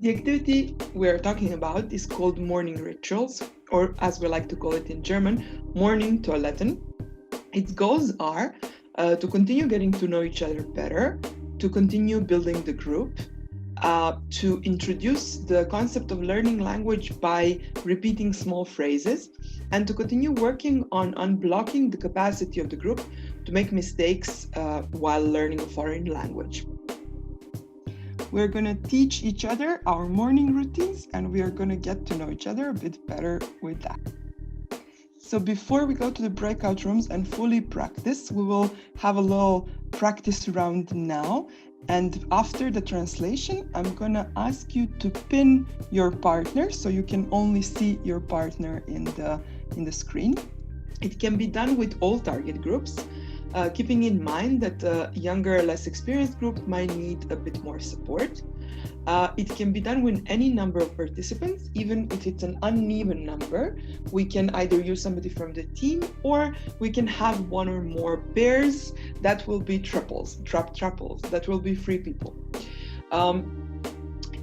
The activity we're talking about is called morning rituals, or as we like to call it in German, morning toiletten. Its goals are to continue getting to know each other better, to continue building the group, to introduce the concept of learning language by repeating small phrases, and to continue working on unblocking the capacity of the group to make mistakes while learning a foreign language. We're going to teach each other our morning routines, and we are going to get to know each other a bit better with that. So before we go to the breakout rooms and fully practice, we will have a little practice round now. And after the translation, I'm going to ask you to pin your partner so you can only see your partner in the screen. It can be done with all target groups, keeping in mind that a younger, less experienced group might need a bit more support. It can be done with any number of participants, even if it's an uneven number. We can either use somebody from the team, or we can have one or more pairs that will be triples, that will be 3 people.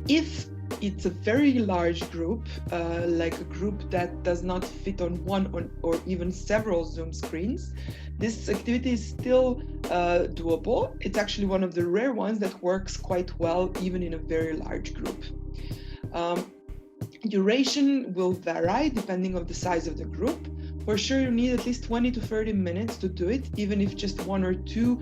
If it's a very large group, like a group that does not fit on one or even several Zoom screens, this activity is still doable. It's actually one of the rare ones that works quite well, even in a very large group. Duration will vary depending on the size of the group. For sure, you need at least 20 to 30 minutes to do it, even if just 1 or 2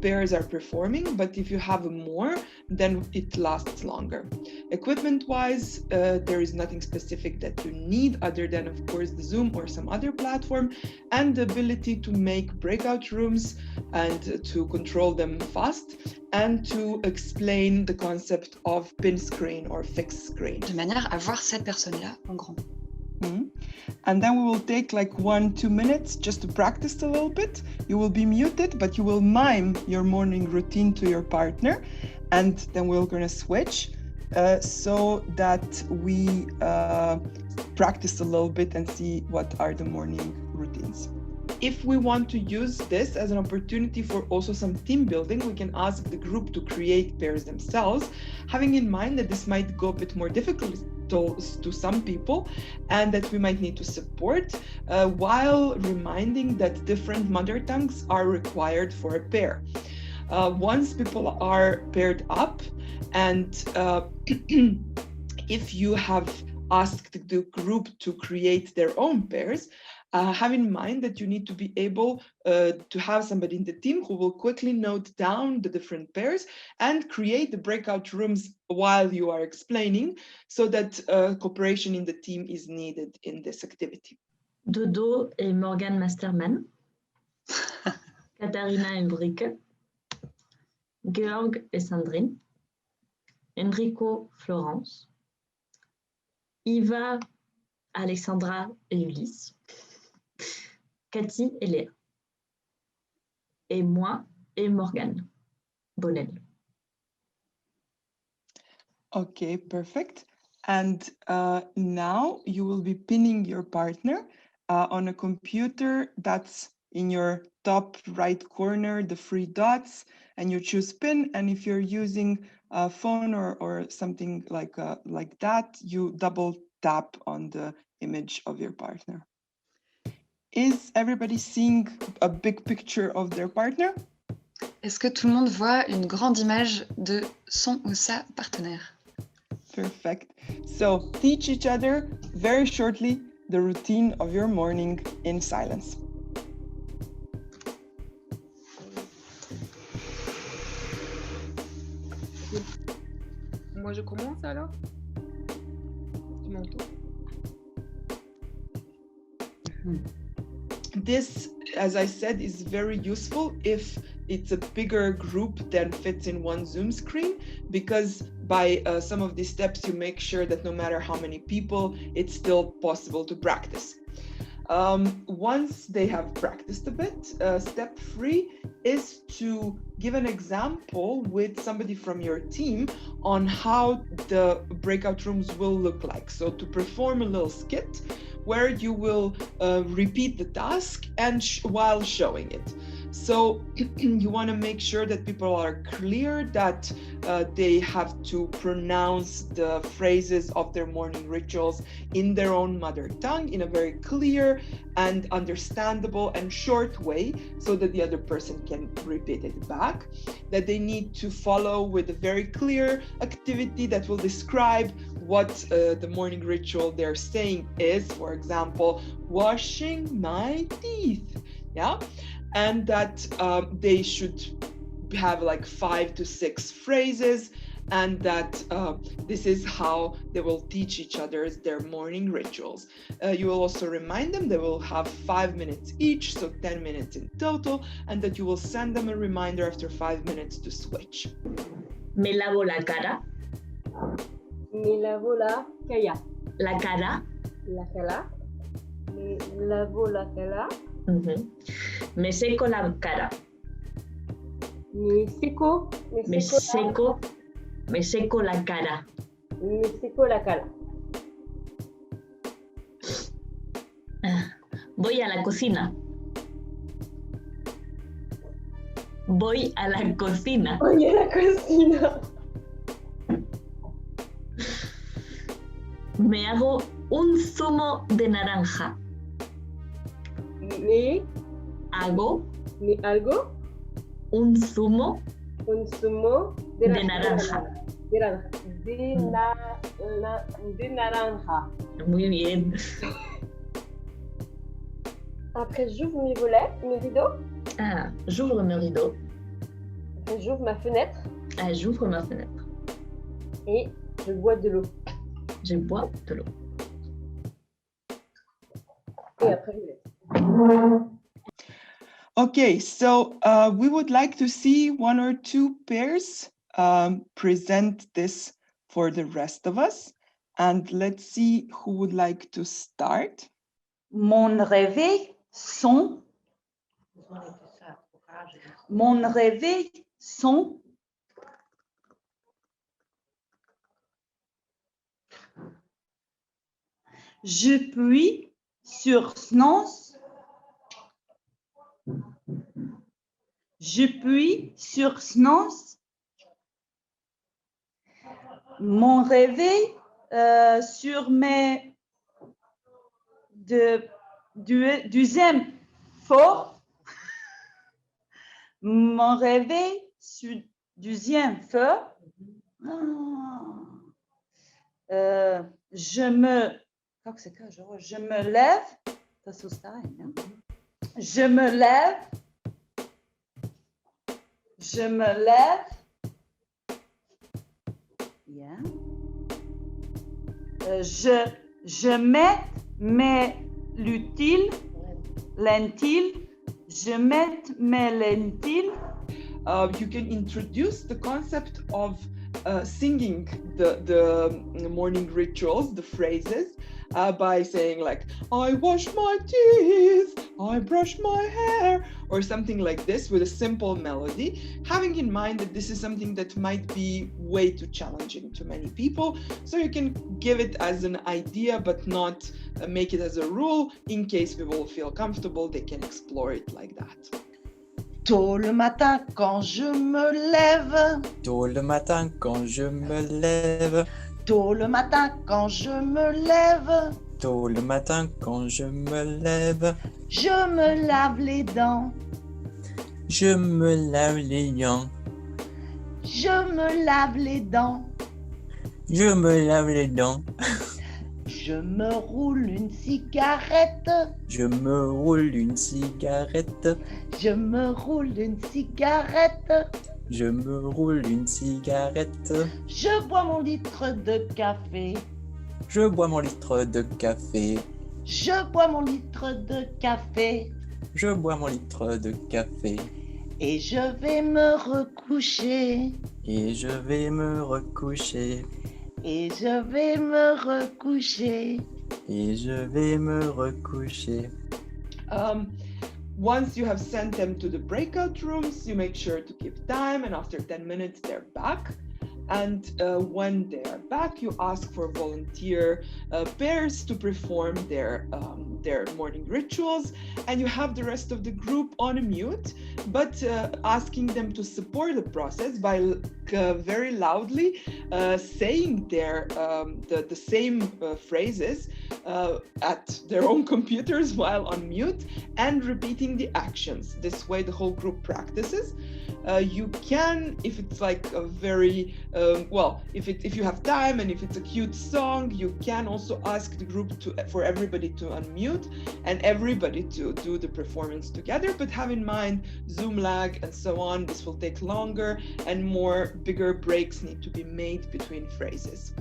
pairs are performing. But if you have more, then it lasts longer. Equipment-wise, there is nothing specific that you need other than, of course, the Zoom or some other platform, and the ability to make breakout rooms and to control them fast, and to explain the concept of pin screen or fixed screen. De manière à voir cette personne-là en grand. Mm-hmm. And then we will take like 1-2 minutes just to practice a little bit. You will be muted, but you will mime your morning routine to your partner. And then we're going to switch so that we practice a little bit and see what are the morning routines. If we want to use this as an opportunity for also some team building, we can ask the group to create pairs themselves, having in mind that this might go a bit more difficult to some people and that we might need to support, while reminding that different mother tongues are required for a pair. Once people are paired up, and if you have asked the group to create their own pairs, have in mind that you need to be able to have somebody in the team who will quickly note down the different pairs and create the breakout rooms while you are explaining, so that cooperation in the team is needed in this activity. Dodo et Morgan Masterman, Katharina et Ulrike, Georg et Sandrine, Enrico, Florence, Iva, Alexandra et Ulysse, Cathy et Léa, et moi et Morgane Bonnel. Okay, perfect. And now you will be pinning your partner on a computer that's in your top right corner, the 3 dots, and you choose pin. And if you're using a phone or something like that, you double tap on the image of your partner. Is everybody seeing a big picture of their partner? Est-ce que tout le monde voit une grande image de son ou sa partenaire? Perfect. So teach each other very shortly the routine of your morning in silence. Moi, je commence alors? Tu m'entends? This, as I said, is very useful if it's a bigger group than fits in one Zoom screen, because by some of these steps, you make sure that no matter how many people, it's still possible to practice. Once they have practiced a bit, step 3 is to give an example with somebody from your team on how the breakout rooms will look like. So to perform a little skit where you will repeat the task and while showing it. So you want to make sure that people are clear that they have to pronounce the phrases of their morning rituals in their own mother tongue in a very clear and understandable and short way so that the other person can repeat it back. That they need to follow with a very clear activity that will describe what the morning ritual they're saying is. For example, washing my teeth. Yeah. And that they should have like 5 to 6 phrases, and that this is how they will teach each other their morning rituals. You will also remind them they will have 5 minutes each, so 10 minutes in total, and that you will send them a reminder after 5 minutes to switch. Me lavo la cara. Me lavo la cara. La cara. La cara. Me lavo la cara. Me seco la cara. Me seco la cara. Me seco la cara. Voy a la cocina. Voy a la cocina. Voy a la cocina. Me hago un zumo de naranja. Me Hago hago un zumo un zumo de naranja. De naranja. Muy bien. Après, j'ouvre mes rideaux. Ah, j'ouvre mes rideaux. Après, j'ouvre ma fenêtre Ah, j'ouvre ma fenêtre. et je bois de l'eau. Je bois de l'eau. Et après, je laisse. Okay, so we would like to see 1 or 2 pairs present this for the rest of us. And let's see who would like to start. Mon réveil son. Mon réveil son. J'appuie sur snooze. J'appuie sur snooze. Mon réveil sur mes deuxième fort. Mon réveil sur deuxième fort. Je me lève. Je me lève. Je me lève. Yeah. Je mets mes lentilles. Je mets mes lentilles. You can introduce the concept of singing the morning rituals, the phrases, by saying like, I wash my teeth, I brush my hair, or something like this with a simple melody, having in mind that this is something that might be way too challenging to many people. So you can give it as an idea, but not make it as a rule. In case people feel comfortable, they can explore it like that. Tôt le matin quand je me lève. Tôt le matin quand je me lève. Tôt le matin quand je me lève. Tôt le matin quand je me lève. Je me lave les dents. Je me lave les dents. Je me lave les dents. Je me lave les dents. Je me roule une cigarette. Je me roule une cigarette. Je me roule une cigarette. Je me roule une cigarette. Je bois mon litre de café. Je bois mon litre de café. Je bois mon litre de café. Je bois mon litre de café. Et je vais me recoucher. Et je vais me recoucher. Et je vais me recoucher. Et je vais me recoucher. Once you have sent them to the breakout rooms, you make sure to give time, and after 10 minutes they're back. And when they are back, you ask for volunteer pairs to perform their morning rituals, and you have the rest of the group on mute, but asking them to support the process by very loudly saying the same phrases at their own computers while on mute and repeating the actions. This way the whole group practices. You can, if it's like a very if you have time and if it's a cute song, you can also ask the group for everybody to unmute and everybody to do the performance together, but have in mind Zoom lag and so on. This will take longer and bigger breaks need to be made between phrases.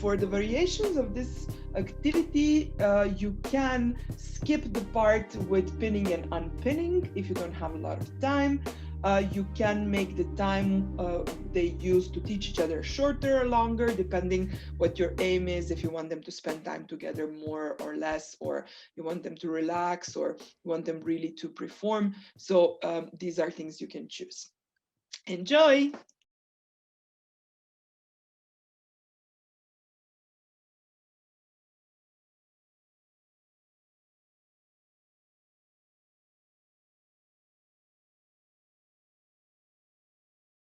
For the variations of this activity, you can skip the part with pinning and unpinning if you don't have a lot of time. You can make the time they use to teach each other shorter or longer, depending what your aim is, if you want them to spend time together more or less, or you want them to relax, or you want them really to perform. So these are things you can choose. Enjoy!